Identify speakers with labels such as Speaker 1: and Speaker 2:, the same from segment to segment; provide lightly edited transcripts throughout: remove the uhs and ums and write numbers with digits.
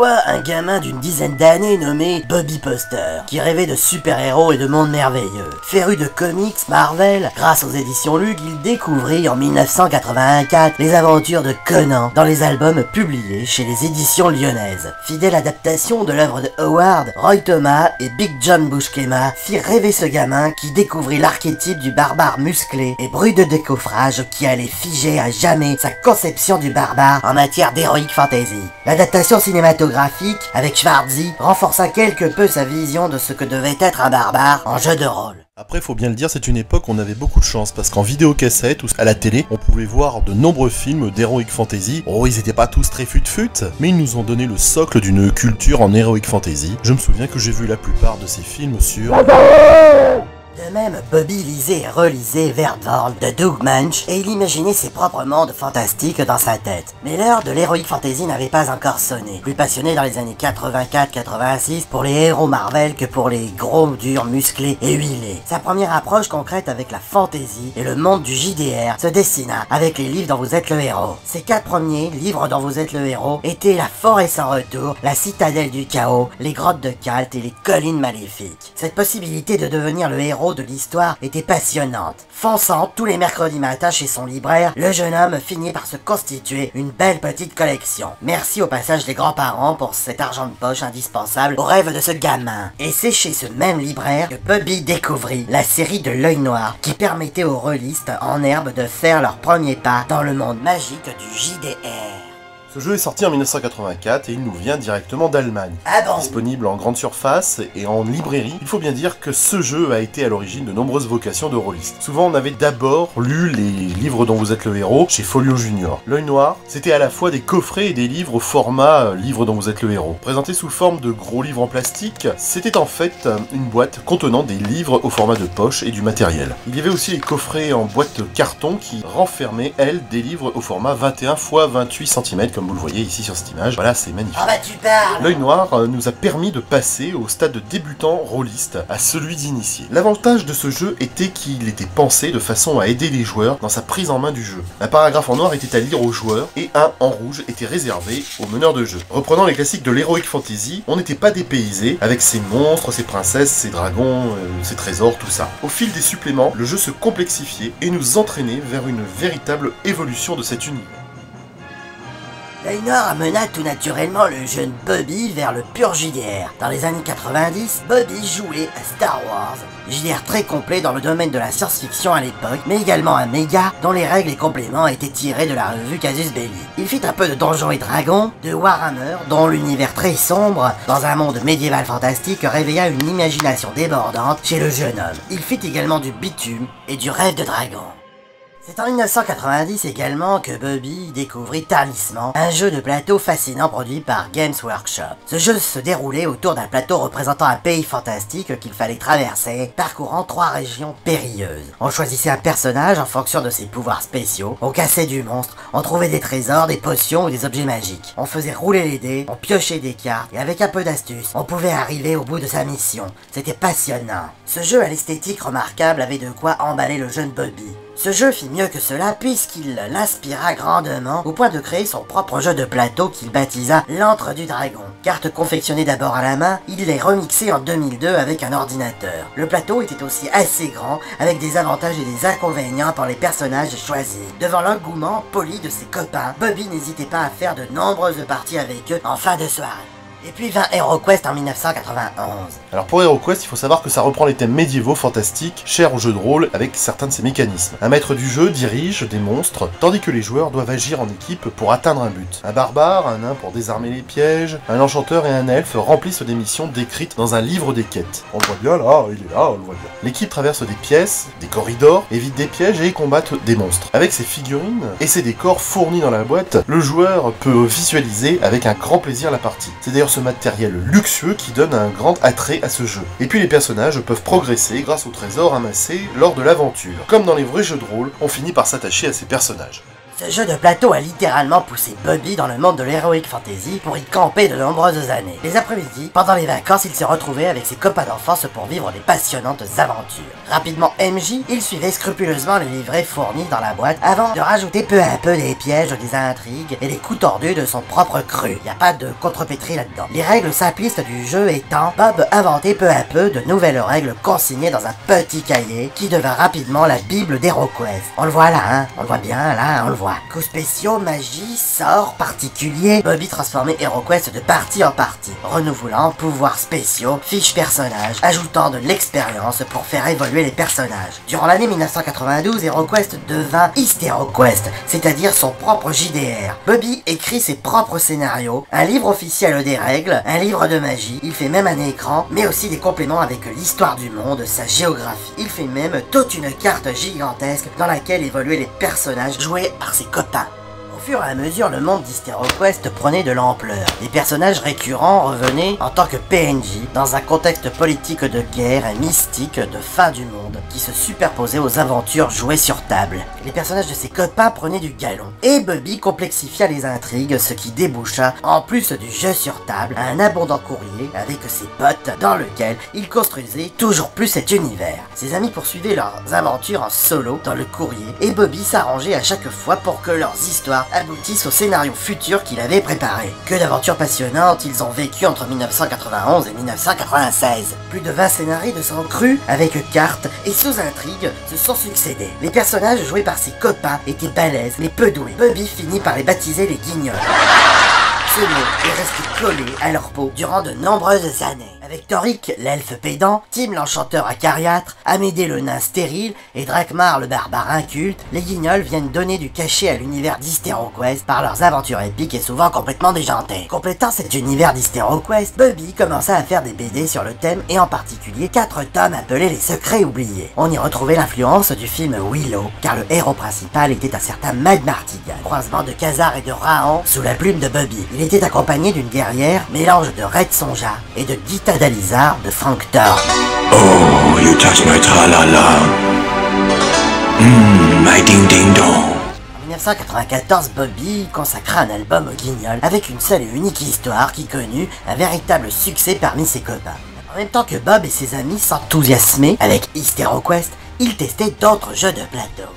Speaker 1: quoi un gamin d'une dizaine d'années nommé Bobby Poster, qui rêvait de super-héros et de mondes merveilleux. Féru de comics Marvel, grâce aux éditions Lug, il découvrit en 1984 les aventures de Conan dans les albums publiés chez les éditions lyonnaises. Fidèle adaptation de l'œuvre de Howard, Roy Thomas et Big John Buscema firent rêver ce gamin qui découvrit l'archétype du barbare musclé et brut de décoffrage qui allait figer à jamais sa conception du barbare en matière d'heroic fantasy. L'adaptation cinématographique, avec Schwarzy, renforça quelque peu sa vision de ce que devait être un barbare en jeu de rôle.
Speaker 2: Après, faut bien le dire, c'est une époque où on avait beaucoup de chance, parce qu'en vidéocassette ou à la télé, on pouvait voir de nombreux films d'Heroic Fantasy. Oh, ils étaient pas tous très fut-fut, mais ils nous ont donné le socle d'une culture en Heroic Fantasy. Je me souviens que j'ai vu la plupart de ces films sur...
Speaker 1: De même, Bobby lisait et relisait Verdworld de Doug Munch et il imaginait ses propres mondes fantastiques dans sa tête. Mais l'heure de l'Heroic Fantasy n'avait pas encore sonné. Plus passionné dans les années 84-86 pour les héros Marvel que pour les gros durs musclés et huilés. Sa première approche concrète avec la fantasy et le monde du JDR se dessina avec les livres dont vous êtes le héros. Ces 4 premiers livres dont vous êtes le héros étaient La Forêt sans retour, La Citadelle du Chaos, Les Grottes de Khalt et Les Collines Maléfiques. Cette possibilité de devenir le héros de l'histoire était passionnante. Fonçant tous les mercredis matins chez son libraire, le jeune homme finit par se constituer une belle petite collection. Merci au passage des grands-parents pour cet argent de poche indispensable au rêve de ce gamin. Et c'est chez ce même libraire que Bobby découvrit la série de l'Œil Noir qui permettait aux rôlistes en herbe de faire leur premier pas dans le monde magique du JDR.
Speaker 2: Ce jeu est sorti en 1984 et il nous vient directement d'Allemagne.
Speaker 1: Ah bon?
Speaker 2: Disponible en grande surface et en librairie, il faut bien dire que ce jeu a été à l'origine de nombreuses vocations de rôlistes. Souvent on avait d'abord lu les livres dont vous êtes le héros chez Folio Junior. L'Œil Noir, c'était à la fois des coffrets et des livres au format livre dont vous êtes le héros. Présenté sous forme de gros livres en plastique, c'était en fait une boîte contenant des livres au format de poche et du matériel. Il y avait aussi les coffrets en boîte de carton qui renfermaient, elles, des livres au format 21 x 28 cm comme vous le voyez ici sur cette image. Voilà, c'est magnifique.
Speaker 1: Ah bah tu parles!
Speaker 2: L'Œil Noir nous a permis de passer au stade de débutant rôliste à celui d'initié. L'avantage de ce jeu était qu'il était pensé de façon à aider les joueurs dans sa prise en main du jeu. Un paragraphe en noir était à lire aux joueurs et un en rouge était réservé aux meneurs de jeu. Reprenant les classiques de l'Heroic Fantasy, on n'était pas dépaysé avec ses monstres, ses princesses, ses dragons, ses trésors, tout ça. Au fil des suppléments, le jeu se complexifiait et nous entraînait vers une véritable évolution de cet univers.
Speaker 1: L'Œil Noir amena tout naturellement le jeune Bobby vers le pur JDR. Dans les années 90, Bobby jouait à Star Wars. JDR très complet dans le domaine de la science-fiction à l'époque, mais également un méga dont les règles et compléments étaient tirés de la revue Casus Belli. Il fit un peu de Donjons et Dragons, de Warhammer, dont l'univers très sombre, dans un monde médiéval fantastique, réveilla une imagination débordante chez le jeune homme. Il fit également du bitume et du rêve de dragon. C'est en 1990 également que Bobby découvrit Talisman, un jeu de plateau fascinant produit par Games Workshop. Ce jeu se déroulait autour d'un plateau représentant un pays fantastique qu'il fallait traverser, parcourant 3 régions périlleuses. On choisissait un personnage en fonction de ses pouvoirs spéciaux, on cassait du monstre, on trouvait des trésors, des potions ou des objets magiques. On faisait rouler les dés, on piochait des cartes, et avec un peu d'astuce, on pouvait arriver au bout de sa mission. C'était passionnant. Ce jeu à l'esthétique remarquable avait de quoi emballer le jeune Bobby. Ce jeu fit mieux que cela puisqu'il l'inspira grandement au point de créer son propre jeu de plateau qu'il baptisa l'Antre du Dragon. Cartes confectionnées d'abord à la main, il les remixait en 2002 avec un ordinateur. Le plateau était aussi assez grand avec des avantages et des inconvénients pour les personnages choisis. Devant l'engouement poli de ses copains, Bobby n'hésitait pas à faire de nombreuses parties avec eux en fin de soirée. Et puis vint HeroQuest en 1991.
Speaker 2: Alors pour HeroQuest, il faut savoir que ça reprend les thèmes médiévaux fantastiques, chers au jeu de rôle, avec certains de ses mécanismes. Un maître du jeu dirige des monstres, tandis que les joueurs doivent agir en équipe pour atteindre un but. Un barbare, un nain pour désarmer les pièges, un enchanteur et un elfe remplissent des missions décrites dans un livre des quêtes. On le voit bien là, il est là, on le voit bien. L'équipe traverse des pièces, des corridors, évite des pièges et combattent des monstres. Avec ses figurines et ses décors fournis dans la boîte, le joueur peut visualiser avec un grand plaisir la partie. C'est d'ailleurs ce matériel luxueux qui donne un grand attrait à ce jeu. Et puis les personnages peuvent progresser grâce aux trésors amassés lors de l'aventure. Comme dans les vrais jeux de rôle, on finit par s'attacher à ces personnages.
Speaker 1: Ce jeu de plateau a littéralement poussé Bobby dans le monde de l'heroic fantasy pour y camper de nombreuses années. Les après-midi, pendant les vacances, il s'est retrouvé avec ses copains d'enfance pour vivre des passionnantes aventures. Rapidement MJ, il suivait scrupuleusement les livrets fournis dans la boîte avant de rajouter peu à peu des pièges, des intrigues et des coups tordus de son propre cru. Y a pas de contrepétrie là-dedans. Les règles simplistes du jeu étant, Bob inventait peu à peu de nouvelles règles consignées dans un petit cahier qui devint rapidement la bible d'HeroQuest. On le voit là, hein, on le voit bien là, on le voit. Coups spéciaux, magie, sorts particuliers, Bobby transformait HeroQuest de partie en partie, renouvelant pouvoirs spéciaux, fiches personnages, ajoutant de l'expérience pour faire évoluer les personnages. Durant l'année 1992, HeroQuest devint HeroQuest, c'est-à-dire son propre JDR. Bobby écrit ses propres scénarios, un livre officiel des règles, un livre de magie, il fait même un écran, mais aussi des compléments avec l'histoire du monde, sa géographie. Il fait même toute une carte gigantesque dans laquelle évoluaient les personnages joués par ses copains. Au fur et à mesure, le monde d'HeroQuest prenait de l'ampleur. Les personnages récurrents revenaient en tant que PNJ dans un contexte politique de guerre et mystique de fin du monde qui se superposait aux aventures jouées sur table. Les personnages de ses copains prenaient du galon et Bobby complexifia les intrigues, ce qui déboucha, en plus du jeu sur table, un abondant courrier avec ses potes dans lequel il construisait toujours plus cet univers. Ses amis poursuivaient leurs aventures en solo dans le courrier et Bobby s'arrangeait à chaque fois pour que leurs histoires aboutissent au scénario futur qu'il avait préparé. Que d'aventures passionnantes ils ont vécu entre 1991 et 1996. Plus de 20 scénarios de sang cru avec cartes et sous-intrigues se sont succédés. Les personnages joués par ses copains étaient balèzes mais peu doués. Bobby finit par les baptiser les guignols. Ce mot est resté collé à leur peau durant de nombreuses années. Avec Toric, l'elfe pédant, Tim l'enchanteur acariâtre, Amédée le nain stérile et Drakmar le barbare inculte, les guignols viennent donner du cachet à l'univers d'HeroQuest par leurs aventures épiques et souvent complètement déjantées. Complétant cet univers d'HeroQuest, Bobby commença à faire des BD sur le thème et en particulier 4 tomes appelés les secrets oubliés. On y retrouvait l'influence du film Willow, car le héros principal était un certain Mad Martigan, croisement de Khazar et de Rahan sous la plume de Bobby. Il était accompagné d'une guerrière, mélange de Red Sonja et de Gita Dalizar de Frank Thor.
Speaker 3: Oh, you touch my tra-la-la. My ding-ding-dong.
Speaker 1: En 1994, Bobby consacra un album au Guignol avec une seule et unique histoire qui connut un véritable succès parmi ses copains. En même temps que Bob et ses amis s'enthousiasmaient avec HeroQuest, ils testaient d'autres jeux de plateau.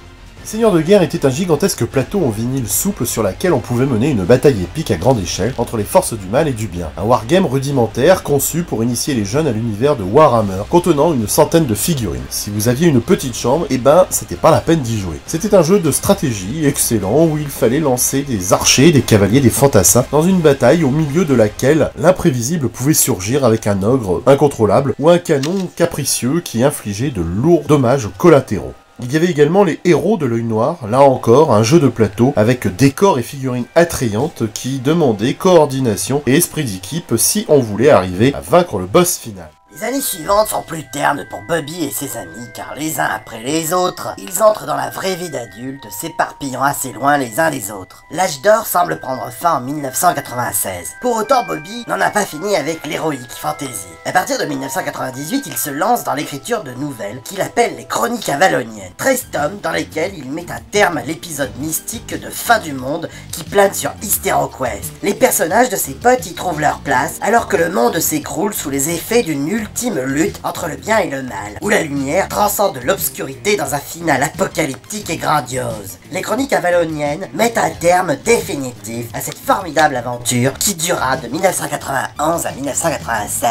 Speaker 2: Seigneur de guerre était un gigantesque plateau en vinyle souple sur laquelle on pouvait mener une bataille épique à grande échelle entre les forces du mal et du bien. Un wargame rudimentaire conçu pour initier les jeunes à l'univers de Warhammer, contenant une centaine de figurines. Si vous aviez une petite chambre, eh ben c'était pas la peine d'y jouer. C'était un jeu de stratégie excellent où il fallait lancer des archers, des cavaliers, des fantassins dans une bataille au milieu de laquelle l'imprévisible pouvait surgir avec un ogre incontrôlable ou un canon capricieux qui infligeait de lourds dommages collatéraux. Il y avait également les héros de l'œil noir, là encore un jeu de plateau avec décors et figurines attrayantes qui demandaient coordination et esprit d'équipe si on voulait arriver à vaincre le boss final.
Speaker 1: Les années suivantes sont plus ternes pour Bobby et ses amis, car les uns après les autres, ils entrent dans la vraie vie d'adulte, s'éparpillant assez loin les uns des autres. L'âge d'or semble prendre fin en 1996. Pour autant, Bobby n'en a pas fini avec l'heroic fantasy. À partir de 1998, il se lance dans l'écriture de nouvelles qu'il appelle les Chroniques avaloniennes. 13 tomes dans lesquels il met un terme à l'épisode mystique de fin du monde qui plane sur HeroQuest. Les personnages de ses potes y trouvent leur place, alors que le monde s'écroule sous les effets d'une ultime lutte entre le bien et le mal, où la lumière transcende l'obscurité dans un final apocalyptique et grandiose. Les Chroniques avaloniennes mettent un terme définitif à cette formidable aventure qui dura de 1991 à 1996.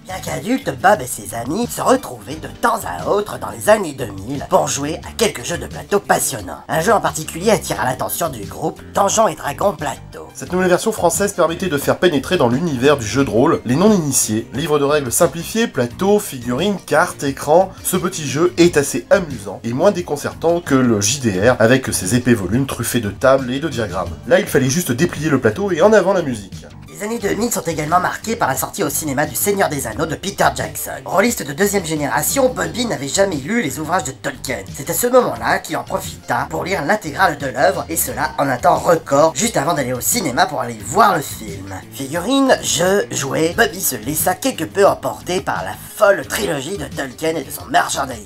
Speaker 1: Bien qu'adulte, Bob et ses amis se retrouvaient de temps à autre dans les années 2000 pour jouer à quelques jeux de plateau passionnants. Un jeu en particulier attira l'attention du groupe, Donjons et Dragons Plateau.
Speaker 2: Cette nouvelle version française permettait de faire pénétrer dans l'univers du jeu de rôle les non-initiés. Livre de règles simplifié, plateau, figurines, cartes, écran. Ce petit jeu est assez amusant et moins déconcertant que le JDR avec ses épais volumes truffés de tables et de diagrammes. Là, il fallait juste déplier le plateau et en avant la musique.
Speaker 1: Les années 2000 sont également marquées par la sortie au cinéma du Seigneur des Anneaux de Peter Jackson. Rôliste de deuxième génération, Bobby n'avait jamais lu les ouvrages de Tolkien. C'est à ce moment-là qu'il en profita pour lire l'intégrale de l'œuvre, et cela en un temps record, juste avant d'aller au cinéma pour aller voir le film. Figurines, jeux, jouets, Bobby se laissa quelque peu emporter par la folle trilogie de Tolkien et de son merchandising.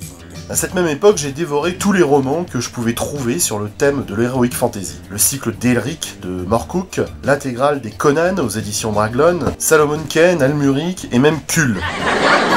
Speaker 2: À cette même époque, j'ai dévoré tous les romans que je pouvais trouver sur le thème de l'heroic fantasy. Le cycle d'Elric de Moorcock, l'intégrale des Conan aux éditions Draglon, Salomon Kane, Almuric et même Kull.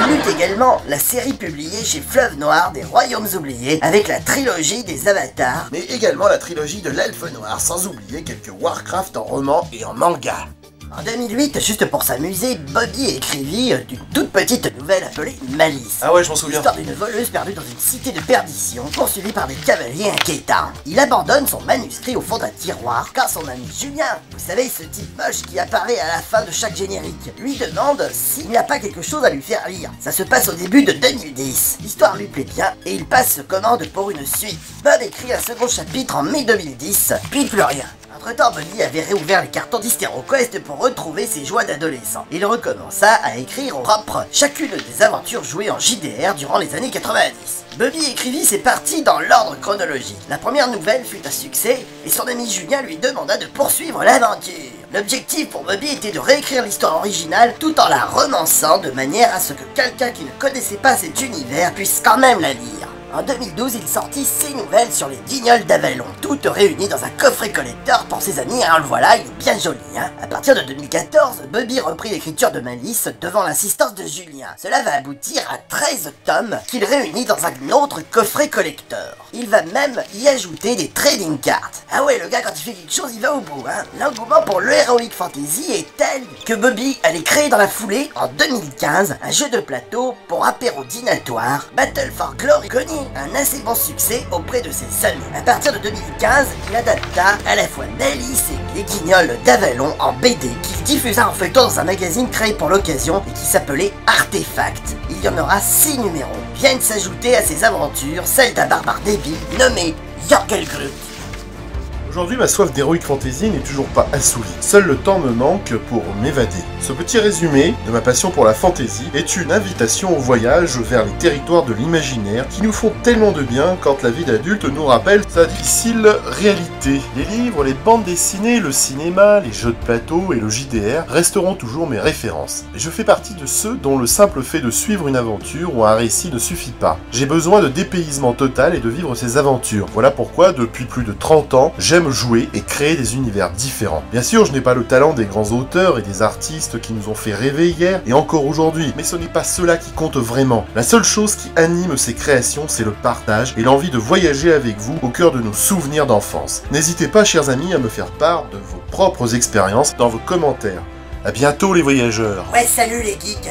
Speaker 1: Il eut également la série publiée chez Fleuve Noir des Royaumes Oubliés avec la trilogie des Avatars,
Speaker 2: Mais également la trilogie de l'Elfe Noir, sans oublier quelques Warcraft en roman et en manga.
Speaker 1: En 2008, juste pour s'amuser, Bobby écrivit d'une toute petite nouvelle appelée Malice.
Speaker 2: Ah ouais, je m'en souviens.
Speaker 1: L'histoire d'une voleuse perdue dans une cité de perdition, poursuivie par des cavaliers inquiétants. Il abandonne son manuscrit au fond d'un tiroir, car son ami Julien, vous savez, ce type moche qui apparaît à la fin de chaque générique, lui demande s'il n'y a pas quelque chose à lui faire lire. Ça se passe au début de 2010. L'histoire lui plaît bien, et il passe commande pour une suite. Bob écrit un second chapitre en mai 2010, puis plus rien. Entre-temps, Bobby avait réouvert les cartons d'HysteroQuest pour retrouver ses joies d'adolescent. Il recommença à écrire au propre chacune des aventures jouées en JDR durant les années 90. Bobby écrivit ses parties dans l'ordre chronologique. La première nouvelle fut un succès et son ami Julien lui demanda de poursuivre l'aventure. L'objectif pour Bobby était de réécrire l'histoire originale tout en la romançant de manière à ce que quelqu'un qui ne connaissait pas cet univers puisse quand même la lire. En 2012, il sortit 6 nouvelles sur les Guignols d'Avalon, toutes réunies dans un coffret collector pour ses amis, le voilà, il est bien joli, hein. À partir de 2014, Bobby reprit l'écriture de Malice devant l'assistance de Julien. Cela va aboutir à 13 tomes qu'il réunit dans un autre coffret collector. Il va même y ajouter des trading cards. Ah ouais, le gars, quand il fait quelque chose, il va au bout, hein. L'engouement pour le Heroic Fantasy est tel que Bobby allait créer dans la foulée, en 2015, un jeu de plateau pour apéro dînatoire, Battle for Glory, connu un assez bon succès auprès de ses amis. À partir de 2015, il adapta à la fois Malice et les Guignols d'Avalon en BD qu'il diffusa en feuilleton dans un magazine créé pour l'occasion et qui s'appelait Artefact. Il y en aura 6 numéros. Viennent s'ajouter à ses aventures celle d'un barbare débile nommé Jorgelgrut.
Speaker 2: Aujourd'hui, ma soif d'Heroic Fantasy n'est toujours pas assouvie. Seul le temps me manque pour m'évader. Ce petit résumé de ma passion pour la fantasy est une invitation au voyage vers les territoires de l'imaginaire qui nous font tellement de bien quand la vie d'adulte nous rappelle sa difficile réalité. Les livres, les bandes dessinées, le cinéma, les jeux de plateau et le JDR resteront toujours mes références. Et je fais partie de ceux dont le simple fait de suivre une aventure ou un récit ne suffit pas. J'ai besoin de dépaysement total et de vivre ces aventures. Voilà pourquoi, depuis plus de 30 ans, j'aime jouer et créer des univers différents. Bien sûr, je n'ai pas le talent des grands auteurs et des artistes qui nous ont fait rêver hier et encore aujourd'hui, mais ce n'est pas cela qui compte vraiment. La seule chose qui anime ces créations, c'est le partage et l'envie de voyager avec vous au cœur de nos souvenirs d'enfance. N'hésitez pas, chers amis, à me faire part de vos propres expériences dans vos commentaires. À bientôt les voyageurs.
Speaker 1: Ouais, salut les geeks.